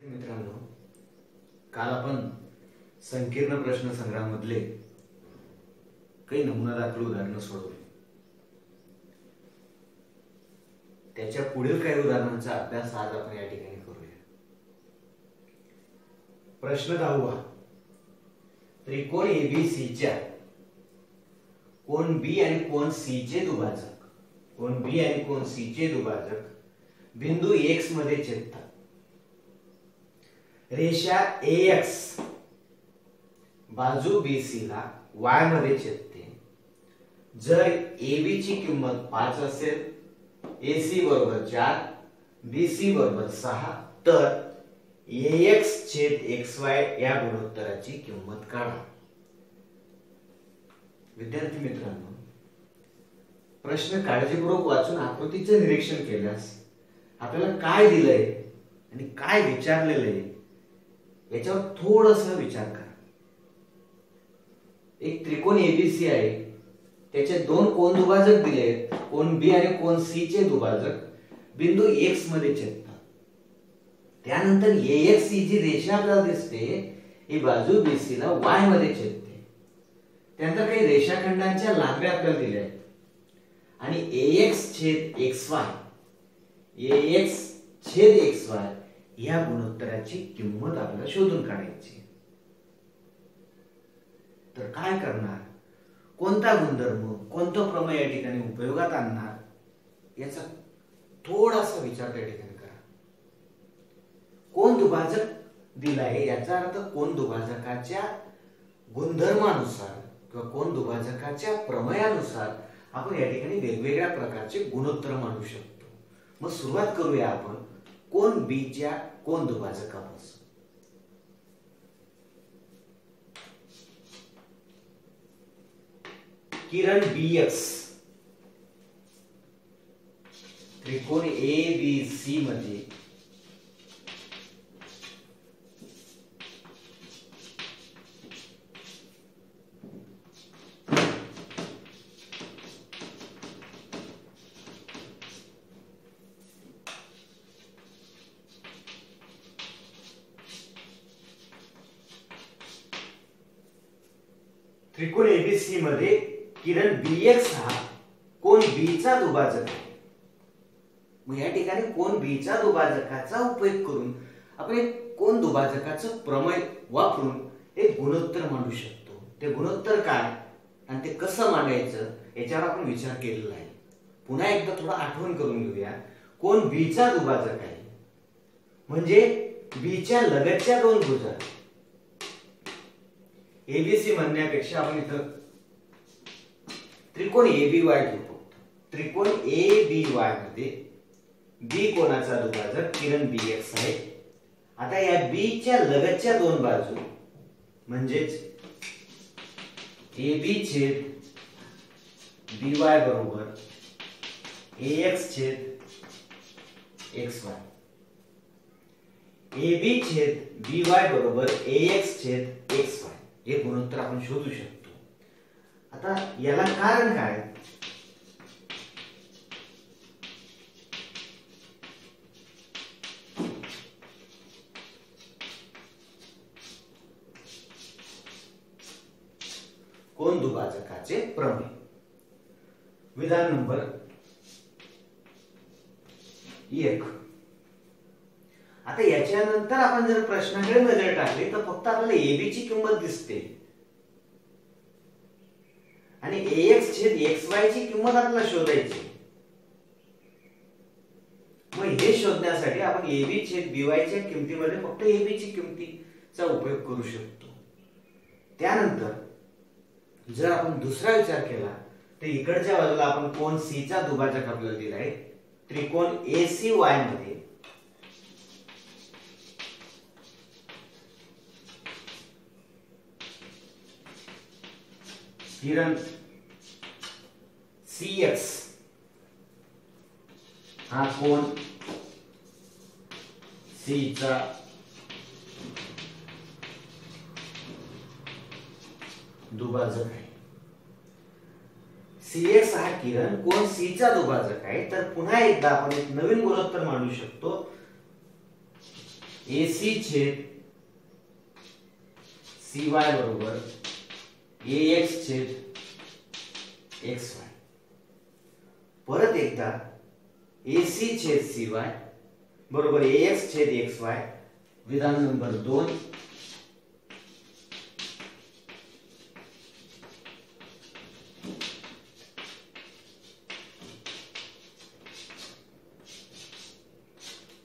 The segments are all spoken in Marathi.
मित्रांनो, काल आपण संकीर्ण प्रश्न संग्रहामधले काही नमुना दाखल उदाहरणं सोडवली. त्याच्या पुढील काही उदाहरणांचा अभ्यास आज आपण या ठिकाणी करूया. प्रश्न 10वा. त्रिकोण एबीसीच्या कोण बी आणि कोण सी चे दुभाजक बिंदू एक्स मध्ये छेदतात. रेषा AX बाजू BC ला Y मध्ये छेदते. जर AB ची किंमत 5 असेल, AC बरोबर 4, BC बरोबर 6, तर AX छेद XY या गुणोत्तराची किंमत काढा. विद्यार्थी मित्रांनो, प्रश्न काळजीपूर्वक वाचून आकृतीचे निरीक्षण केल्यास आपल्याला काय दिलंय आणि काय विचारलेलं आहे याच्यावर थोडंसं विचार करा. एक त्रिकोण एबीसी आहे, त्याचे दोन कोन दुभाजक दिले आहेत, कोन बी आणि कोन सी चे दुभाजक बिंदू एक्स मध्ये छेदतात. त्यानंतर AX ही जी रेषा आपल्याला दिसते ही बाजू BC ला Y मध्ये छेदते. त्यानंतर काही रेषाखंडांच्या लांब्या आपल्याला दिल्या आहेत आणि AX छेद XY या गुणोत्तराची किंमत आपल्याला शोधून काढायची. तर काय करणार, कोणता गुणधर्म, कोणतं प्रमेय या ठिकाणी उपयोगात आणणार याचा थोडासा विचार त्या ठिकाणी करा. कोन दुभाजक दिलाय याचा अर्थ कोन दुभाजकाच्या गुणधर्मानुसार किंवा कोन दुभाजकाच्या प्रमेयानुसार आपण या ठिकाणी वेगवेगळ्या प्रकारचे गुणोत्तर मांडू शकतो. मग सुरुवात करूया आपण कोन बी च्या कोन दुभाजकापासून. किरण BX त्रिकोण ABC मध्ये त्रिकोण ABC मध्ये किरण BX हा कोन B चा दुभाजक आहे. मग या ठिकाणी कोन B च्या दुभाजकाचा उपयोग करून आपण एक कोन दुभाजकाचं प्रमेय वापरून एक गुणोत्तर मांडू शकतो. ते गुणोत्तर काय आणि ते कसं मांडायचं याच्यावर आपण विचार केलेला आहे. पुन्हा एकदा थोडं आठवण करून घेऊया. कोन B चा दुभाजक आहे म्हणजे B च्या लगतच्या दोन भुजा. ABC म्हणण्यापेक्षा आपण इथं त्रिकोण ABY घेतो. त्रिकोण ABY मध्ये B कोणाचा दुभाजक किरण BX आहे. आता या B च्या लगतच्या दोन बाजू म्हणजेच AB छेद BY बरोबर AX छेद XY. AB छेद BY बरोबर AX छेद XY हे गुणोत्तर आपण शोधू शकतो. आता याला कारण काय, कोन दुभाजकाचे प्रमेय. विधान नंबर 1. आता याच्यानंतर आपण जर प्रश्नाकडे नजर टाकली तर फक्त आपल्याला AB ची किंमत दिसते आणि AX छेद XY ची किंमत आपल्याला शोधायची. मग हे शोधण्यासाठी आपण AB छेद BY च्या किमतीमध्ये फक्त AB ची किमतीचा उपयोग करू शकतो. त्यानंतर जर आपण दुसरा विचार केला तर इकडच्या बाजूला आपण कोन C चा दुभाजक आपल्याला दिला आहे. त्रिकोण ACY मध्ये किरण CX हा कोन C चा दुभाजक आहे. CX हा किरण कोन C चा दुभाजक आहे. तर पुन्हा एकदा आपण एक नवीन गुणोत्तर मांडू शकतो. AC छेद CY बरोबर AX छेद XY. परत एकदा AC छेद CY बरोबर AX छेद XY. विधान नंबर 2.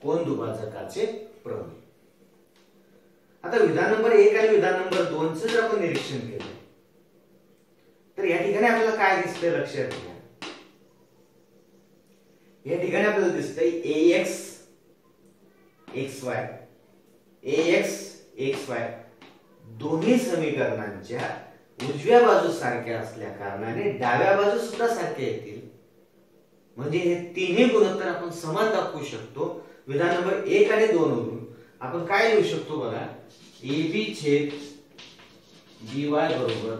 कोन दुभाजकाचे प्रमेय. आता विधान नंबर 1 आणि विधान नंबर 2 चं जर आपण निरीक्षण केलं तर या ठिकाणी आपल्याला काय दिसतंय लक्षात घ्या. या ठिकाणी आपल्याला दिसतंय AX XY AX XY दोन्ही समीकरणांच्या उजव्या बाजू सारख्या असल्या कारणाने डाव्या बाजू सुद्धा सारख्या येतील. म्हणजे हे तिन्ही गुणोत्तर आपण समान दाखवू शकतो. विधान नंबर 1 आणि 2 वरून आपण काय लिहू शकतो बघा. AB छेद BY बरोबर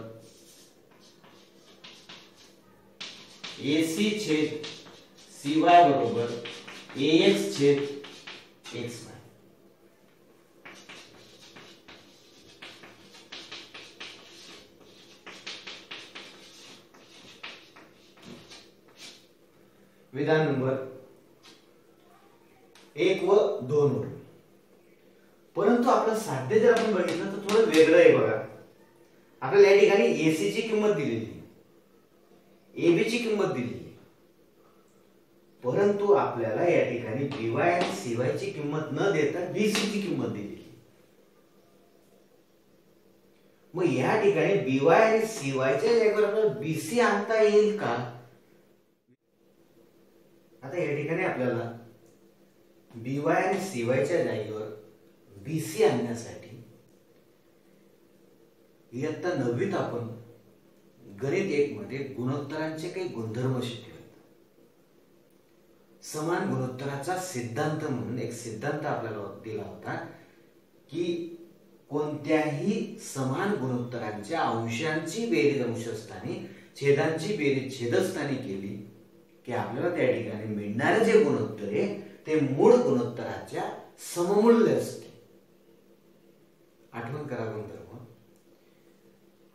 AC छेद CY बरोबर AX छेद XY. विधान नंबर 1 व 2 वरून. परंतु आपलं साध्य जर आपण बघितलं तर थोडं वेगळं आहे बघा. आपल्याला या ठिकाणी AC ची किंमत दिलेली आहे, AB ची किंमत दिलेली आहे, परंतु आपल्याला या ठिकाणी BY आणि CY ची किंमत न देता BC ची किंमत दिलेली आहे. मग या ठिकाणी BY आणि CY च्या जागेवर आपल्याला BC आणता येईल का. आता या ठिकाणी आपल्याला BY आणि CY च्या जागेवर BC आणण्यासाठी इयत्ता 9वीत आपण गणित 1 मध्ये गुणोत्तरांचे काही गुणधर्म शिकलो. समान गुणोत्तराचा सिद्धांत म्हणून एक सिद्धांत आपल्याला दिला होता की कोणत्याही समान गुणोत्तरांच्या अंशांची बेरीज अंशस्थानी छेदांची बेरीज छेदस्थानी केली की आपल्याला त्या ठिकाणी मिळणारे जे गुणोत्तर आहे ते मूळ गुणोत्तराच्या सममूल्य असते. आठवण करा गुणधर्म.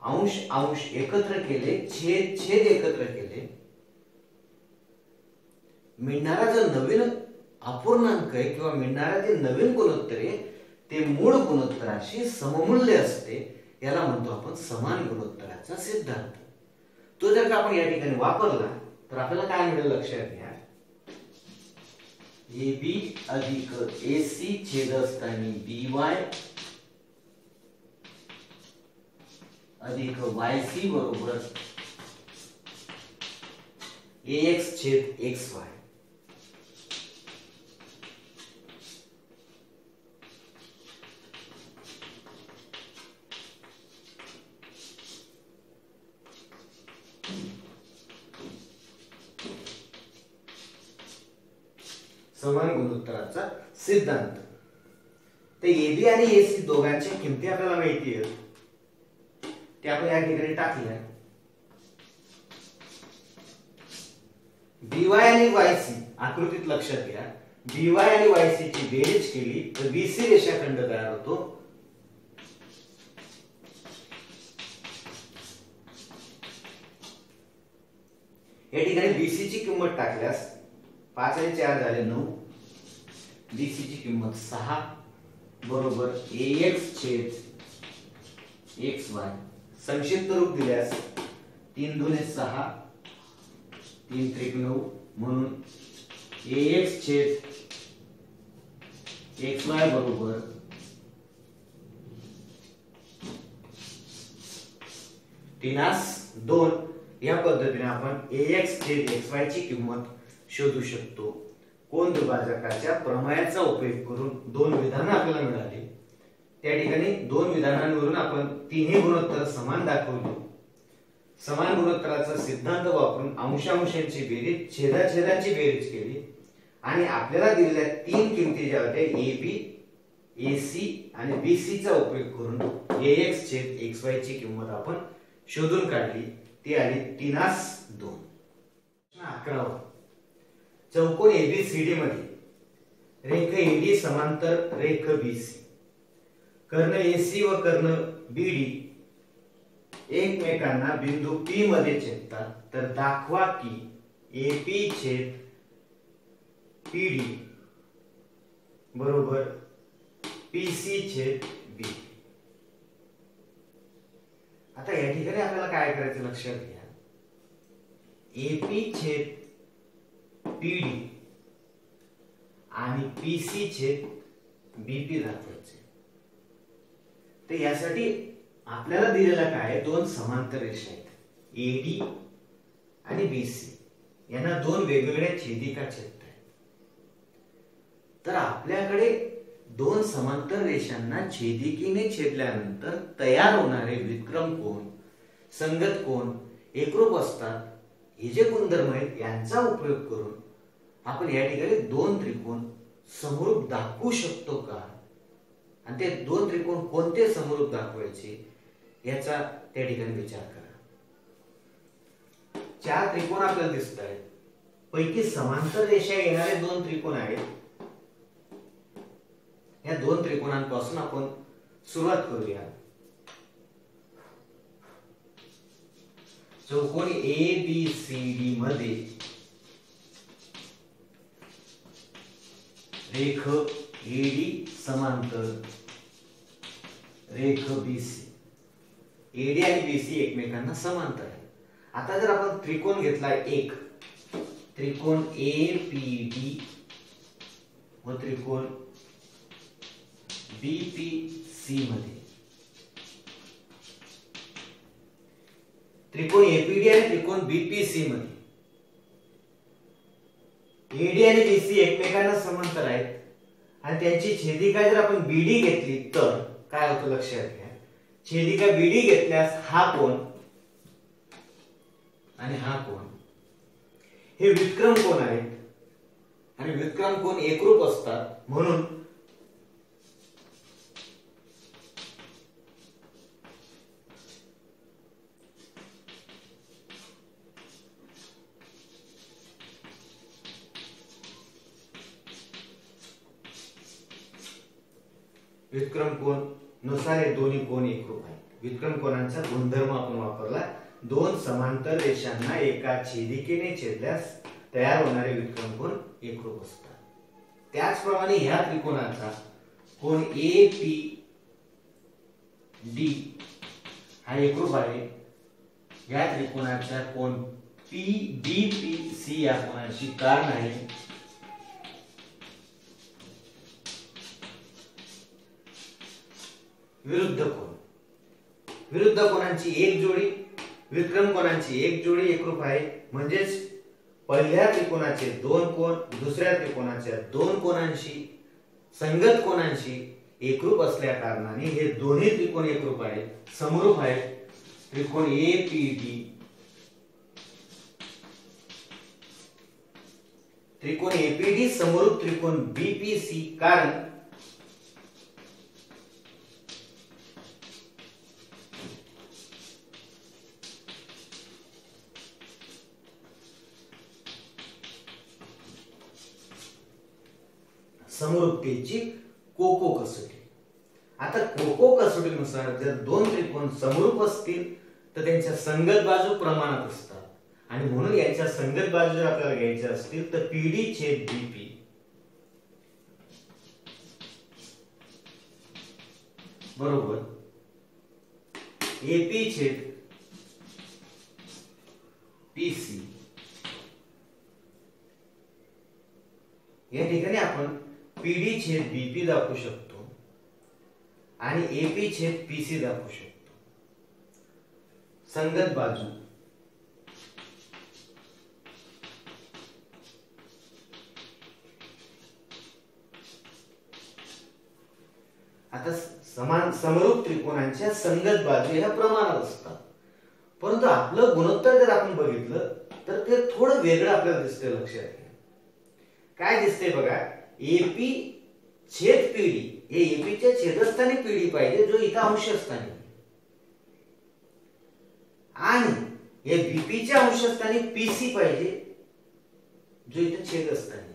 अंश अंश एकत्र केले, छेद छेद एकत्र केले, मिळणारा जो नवीन अपूर्णांक आहे किंवा मिळणारा जे नवीन गुणोत्तर आहे ते मूळ गुणोत्तराशी सममूल्य असते. याला म्हणतो आपण समान गुणोत्तराचा सिद्धांत. तो जर का आपण या ठिकाणी वापरला तर आपल्याला काय मिळेल लक्षात घ्या. AB अधिक AC छेदस्थानी BY अधिक YC बरोबर AX छेद XY. समान गुणोत्तराचा सिद्धांत. ते AB आणि AC दोघांच्या किमती आपल्याला माहिती आहेत, ते आपण या ठिकाणी टाकल्या. BY आणि YC आकृतीत लक्षात घ्या. BY आणि YC ची बेरीज केली तर BC रेषाखंड तयार होतो. या ठिकाणी BC ची किंमत टाकल्यास 5 आणि 4 झाले 9. BC ची किंमत 6 बरोबर AX छेद XY. संक्षिप्त रूप दिल्यास 3 दुने 6 3 त्रिक 9 म्हणून AX छेद XY बरोबर 3×2. या पद्धतीने आपण AX छेद XY ची किंमत शोधू शकतो. कोन दुभाजकाच्या प्रमेयाचा उपयोग करून 2 विधानं आपल्याला मिळाली. त्या ठिकाणी 2 विधानांवरून आपण तिन्ही गुणोत्तर समान दाखवली. समान गुणोत्तराचा सिद्धांत वापरून अंशांशांची बेरीज छेदाछेदांची बेरीज केली आणि आपल्याला दिलेल्या 3 किमती ज्या होत्या AB AC आणि BC चा उपयोग करून AX छेद XY ची किंमत आपण शोधून काढली. ती आली 3×2. 11. चौकोन ABCD मध्ये रेख एडी समांतर रेख बीसी, कर्ण एसी व कर्ण बीडी एकमेकांना बिंदू पी मध्ये छेदतात, तर दाखवा की एपी छेद पीडी बरोबर पीसी छेद बी. आता या ठिकाणी आपल्याला काय करायचं लक्षात घ्या, एपी छेद पीडी आणि पीसी छेद बीपी दाखवायचे. तर यासाठी आपल्याला दिलेला काय, दोन समांतर रेषा आहेत एडी आणि बीसी, यांना दोन वेगवेगळ्या छेदिका छेदत आहेत. तर आपल्याकडे दोन समांतर रेषांना छेदिकेने छेदल्यानंतर तयार होणारे विक्रम कोन, संगत कोन एकरूप असतात, हे जे गुणधर्म आहेत यांचा उपयोग करून आपण या ठिकाणी दोन त्रिकोण समरूप दाखवू शकतो का, आणि ते दोन त्रिकोण कोणते समरूप दाखवायचे याचा त्या ठिकाणी विचार करा. चार त्रिकोण आपल्याला दिसत आहेत, पैकी समांतर रेषा येणारे दोन त्रिकोण आहेत. या दोन त्रिकोणांपासून आपण सुरुवात करूया. चौकोन ए बी सी डी मध्ये रेख एडी समांतर रेख बीसी, एडी आणि बीसी एकमेकांना समांतर आहे. आता जर आपण त्रिकोण घेतला एक, त्रिकोण ए पी डी व त्रिकोण बीपीसी मध्ये, त्रिकोण एपीडी आणि त्रिकोण बीपीसी मध्ये एडी आणि बीसी एकमेकांना समांतर आहेत आणि त्यांची छेदिका जर आपण बीडी घेतली तर काय होतं लक्षात घ्या, छेदिका बीडी घेतल्यास हा कोन आणि हा कोन हे विक्रम कोन आहेत आणि विक्रम कोन एकरूप असतात, म्हणून विक्रम कोन नुसार हे दोन्ही कोन एकरूप आहेत. विक्रम कोनांचा गुणधर्म आपण वापरला, दोन समांतर रेषांना एका छेदिकेने छेदल्यास तयार होणारे विक्रम कोन एकरूप असतात. त्याचप्रमाणे ह्या त्रिकोणाचा कोन ए पी डी हा एकरूप आहे, या त्रिकोणाचा कोन पी बी पी सी या कोनाची कारण आहे. विरुद्ध कोन, विरुद्ध कोनांची एक जोडी विक्रम कोनांची एक जोडी एकरूप आहे, म्हणजेच पहिल्या त्रिकोणाचे दोन कोन दुसऱ्या त्रिकोणाच्या दोन कोनांशी संगत कोनांशी एकरूप असल्या कारणाने हे दोन्ही त्रिकोण एकरूप आहेत, समरूप आहेत. त्रिकोण ए पी डी, त्रिकोण एपीडी समरूप त्रिकोण बीपीसी, कारण समरूपतेची कोको कसोटी. आता कोको कसोटीनुसार जर दोन त्रिकोण समरूप असतील तर त्यांच्या संगत बाजू प्रमाणात असतात, आणि म्हणून यांच्या संगत बाजू जर आपल्याला घ्यायच्या असतील तर पीडी छेद बीपी बरोबर एपी छेद पीसी. या ठिकाणी आपण पीडी छेद बीपी दाखवू शकतो आणि एपी छेद पीसी दाखवू शकतो. संगत बाजू आता समान समरूप त्रिकोणांच्या संगत बाजू ह्या प्रमाणात असतात, परंतु आपलं गुणोत्तर जर आपण बघितलं तर ते थोडं वेगळं आपल्याला दिसतंय. लक्षात घ्या काय दिसतंय बघा, एपी छेद पीडी, हे एपीच्या छेदस्थानी पीडी पाहिजे जो इथं अंशस्थानी, आणि हे बीपीच्या अंशस्थानी पीसी पाहिजे जो इथं छेदस्थानी.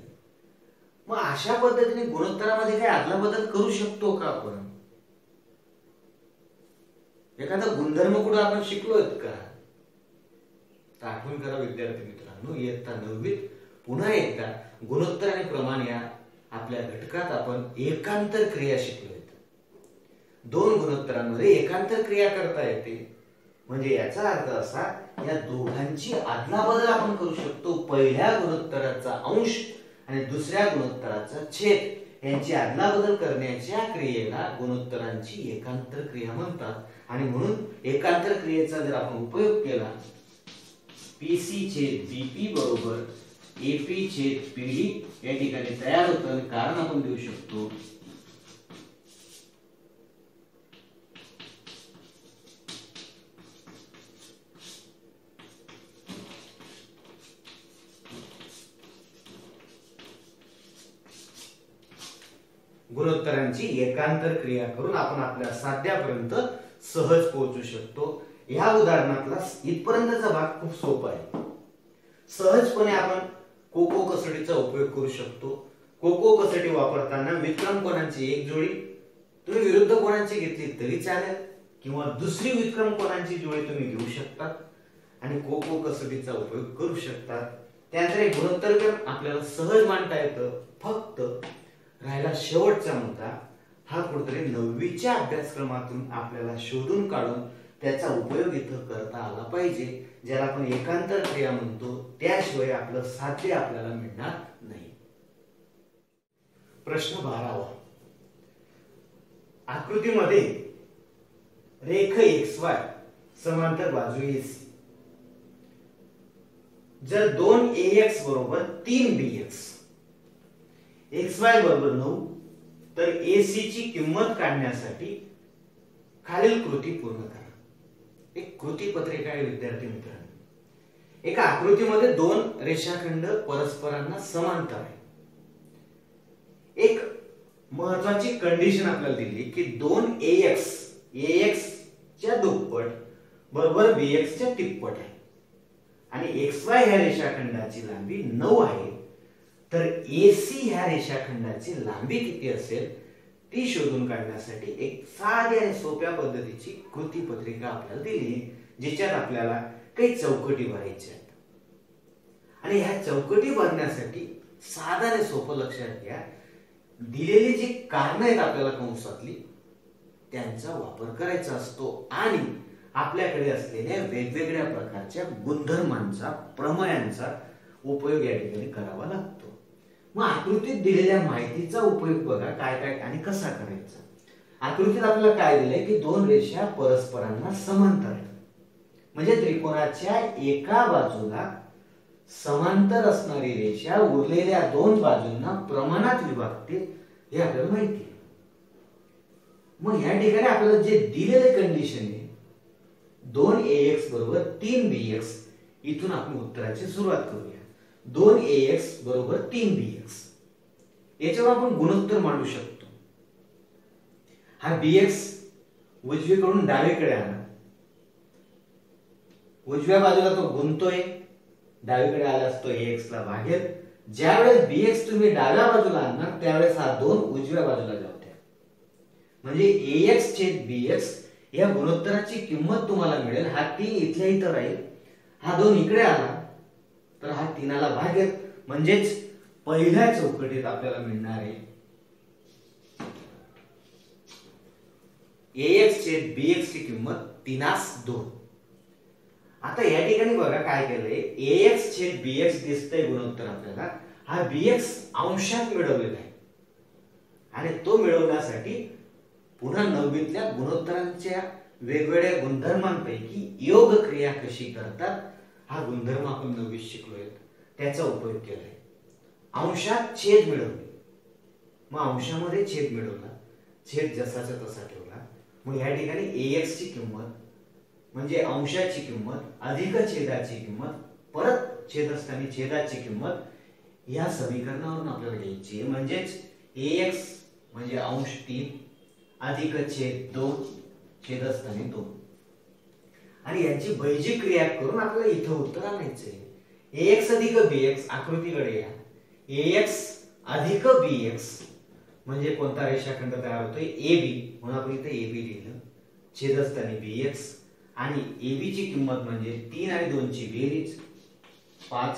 मग मग अशा पद्धतीने गुणोत्तरामध्ये काही आदला बदल करू शकतो का आपण? एखादा गुणधर्म कुठं आपण शिकलोय का? तर आठवण करा विद्यार्थी मित्रांनो, इयत्ता 9वीत पुन्हा एकदा गुणोत्तर आणि प्रमाण या आपल्या घटकात आपण एकांतर क्रिया शिकलोय. दोन गुणोत्तरांमध्ये एकांतर क्रिया करता येते, म्हणजे याचा अर्थ असा या दोघांची आदलाबदल आपण करू शकतो. पहिल्या गुणोत्तराचा अंश आणि दुसऱ्या गुणोत्तराचा छेद यांची आदलाबदल करण्याच्या क्रियेला गुणोत्तरांची एकांतर क्रिया म्हणतात. आणि म्हणून एकांतर क्रियेचा जर आपण उपयोग केला, पीसी छेद बीपी बरोबर एपी छेद पीडी या ठिकाणी तयार होतं. कारण आपण देऊ शकतो गुणोत्तरांची एकांतर क्रिया करून आपण आपल्या साध्यापर्यंत सहज पोहोचू शकतो. या उदाहरणातला इथपर्यंतचा भाग खूप सोपा आहे. सहजपणे आपण कोको कसोटीचा उपयोग करू शकतो. कोको कसोटी वापरताना विक्रम कोणाची एक जोडी तुम्ही विरुद्ध कोणाची घेतली तरी चालेल, किंवा दुसरी विक्रम कोणाची जोडी तुम्ही घेऊ शकता आणि कोको कसोटीचा उपयोग करू शकता. त्यानंतर एक गुणोत्तर आपल्याला सहज मांडता येतं. फक्त राहिला शेवटचा मुद्दा, हा कुठेतरी 9वीच्या अभ्यासक्रमातून आपल्याला शोधून काढून त्याचा उपयोग इथं करता आला पाहिजे, ज्याला आपण एकांतर क्रिया म्हणतो. त्याशिवाय आपलं साध्य आपल्याला मिळणार नाही. प्रश्न 12वा, आकृतीमध्ये रेख XY समांतर बाजू AC. जर 2AX बरोबर 3BX, XY बरोबर 9, तर AC ची किंमत काढण्यासाठी खालील कृती पूर्ण करा. एक कृती पत्रिका आहे विद्यार्थी मित्रांनो. एका आकृतीमध्ये दोन रेषाखंड परस्परांना समांतर आहे. एक महत्वाची कंडिशन आपल्याला दिली की 2AX च्या दुप्पट बरोबर BX च्या तिप्पट आहे आणि XY ह्या रेषाखंडाची लांबी 9 आहे. तर AC ह्या रेषाखंडाची लांबी किती असेल ती शोधून काढण्यासाठी एक साध्या आणि सोप्या पद्धतीची कृती पत्रिका आपल्याला दिली, जिच्यात आपल्याला काही चौकटी भरायच्या आहेत. आणि ह्या चौकटी भरण्यासाठी साधं आणि सोपं लक्षात घ्या, दिलेली जी कारण आहेत आपल्याला कंसातली त्यांचा वापर करायचा असतो आणि आपल्याकडे असलेल्या वेगवेगळ्या प्रकारच्या गुणधर्मांचा, प्रमेयांचा उपयोग या ठिकाणी करावा लागतो. मग आकृतीत दिलेल्या माहितीचा उपयोग बघा काय काय आणि कसा करायचा. आकृतीत आपल्याला काय दिलंय की दोन रेषा परस्परांना समांतर आहेत, म्हणजे त्रिकोणाच्या एका बाजूला समांतर असणारी रेषा उरलेल्या दोन बाजूंना प्रमाणात विभागते हे आपल्याला माहिती आहे. मग या ठिकाणी आपल्याला जे दिलेले कंडिशन आहे 2AX बरोबर 3BX, इथून आपण उत्तराची सुरुवात करूया. 2AX बरोबर 3BX, याच्यावर आपण गुणोत्तर मांडू शकतो. हा BX उजवीकडून डावीकडे आणा. उजव्या बाजूला तो गुणतोय, डावीकडे आलास तो AX ला बाहेर. ज्यावेळेस BX तुम्ही डाव्या बाजूला आणणार त्यावेळेस हा 2 उजव्या बाजूला जाऊ द्या, म्हणजे AX छेद BX या गुणोत्तराची किंमत तुम्हाला मिळेल. हा 3 इथल्या इथं राहील, हा 2 इकडे आला तर हा 3ला भागेल, म्हणजेच पहिल्या चौकटीत आपल्याला मिळणार आहे AX छेद BX ची किंमत 3/2. आता या ठिकाणी बघा काय केलंय, AX छेद BX दिसतंय गुणोत्तर आपल्याला. हा BX अंशात मिळवलेला आहे आणि तो मिळवण्यासाठी पुन्हा 9वीतल्या गुणोत्तरांच्या वेगवेगळ्या गुणधर्मांपैकी योग क्रिया कशी करतात हा गुणधर्म आपण 9वीत शिकलोय, त्याचा उपयोग केलाय. अंशात छेद मिळवले, मग अंशामध्ये छेद मिळवला, छेद जसाचा तसा ठेवला. मग या ठिकाणी AX ची किंमत म्हणजे अंशाची किंमत अधिक छेदाची किंमत परत छेद असताना छेदाची किंमत या समीकरणावरून आपल्याला घ्यायची आहे. म्हणजेच AX म्हणजे अंश 3 अधिक छेद 2 छेद असताना 2 आणि यांची बेजीक क्रिया करून आपल्याला इथं उत्तर आणायचंय. AX अधिक BX आकृतीकडे या. AX अधिक bx म्हणजे कोणता रेषाखंड तयार होतोय AB, म्हणून आपण इथे AB लिहिलं, छेदस्थानी bx आणि AB ची किंमत म्हणजे 3 आणि 2 ची बेरीज 5,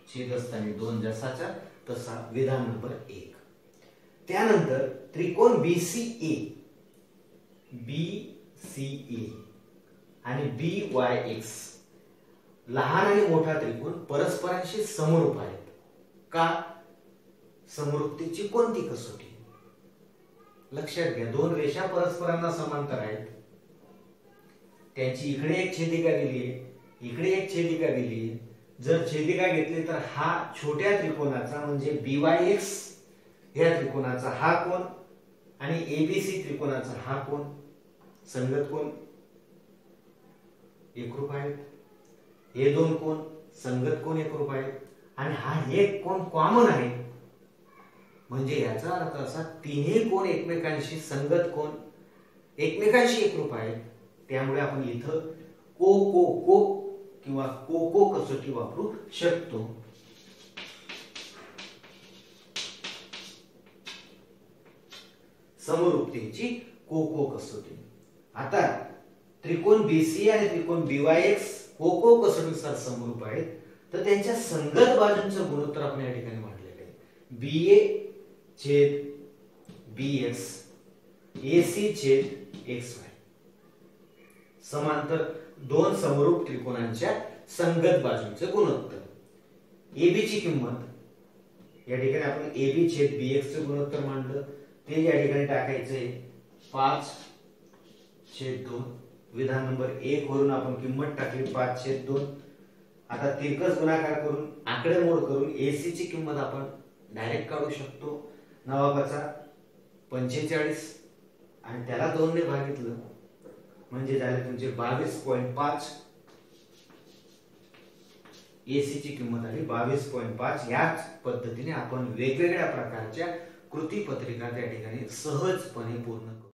छेदस्थानी 2 जसाचा तसा, विधान नंबर 1. त्यानंतर त्रिकोण BCA आणि BYX लहान आणि मोठा त्रिकोण परस्परांशी समरूप आहेत का? समरूपतेची कोणती कसोटी? लक्षात घ्या, दोन रेषा परस्परांना समांतर आहेत, त्यांची इकडे एक छेदिका दिली आहे, इकडे एक छेदिका दिली आहे. जर छेदिका घेतली तर हा छोट्या त्रिकोणाचा म्हणजे BYX या त्रिकोणाचा हा कोण आणि ABC त्रिकोणाचा हा कोण संगत कोण एकरूप आहेत. हे दोन कोण संगत कोण एकरूप आहेत आणि हा एक कोण कॉमन आहे. म्हणजे याचा अर्थ असा, तिन्ही कोण एकमेकांशी संगत कोण एकमेकांशी एकरूप आहेत. त्यामुळे आपण इथं को को को किंवा को को कसोटी वापरू शकतो. समरूपतेची को को कसोटी. आता त्रिकोण BC आणि त्रिकोण BYX को को कसोटीनुसार समरूप आहेत, तर त्यांच्या संगत बाजूंचं गुणोत्तर आपण या ठिकाणी मांडलेलं आहे. BA छेद BX AC छेद XY समांतर दोन समरूप त्रिकोणांच्या संगत बाजूंचे गुणोत्तर. AB ची किंमत या ठिकाणी आपण AB छेद BX चे गुणोत्तर मांडलं, ते या ठिकाणी टाकायचंय 5 छेद 2, विधान नंबर 1 वरून आपण किंमत टाकली 5 छेद 2. आता तिरकस गुणाकार करून आकडेमोड करून AC ची किंमत आपण डायरेक्ट काढू शकतो. 9 45 आणि त्याला 2 ने भागितलं म्हणजे झाले तुमचे 22.5. AC ची किंमत आली 22.5. याच पद्धतीने आपण वेगवेगळ्या प्रकारच्या कृती पत्रिका त्या ठिकाणी सहजपणे पूर्ण करू.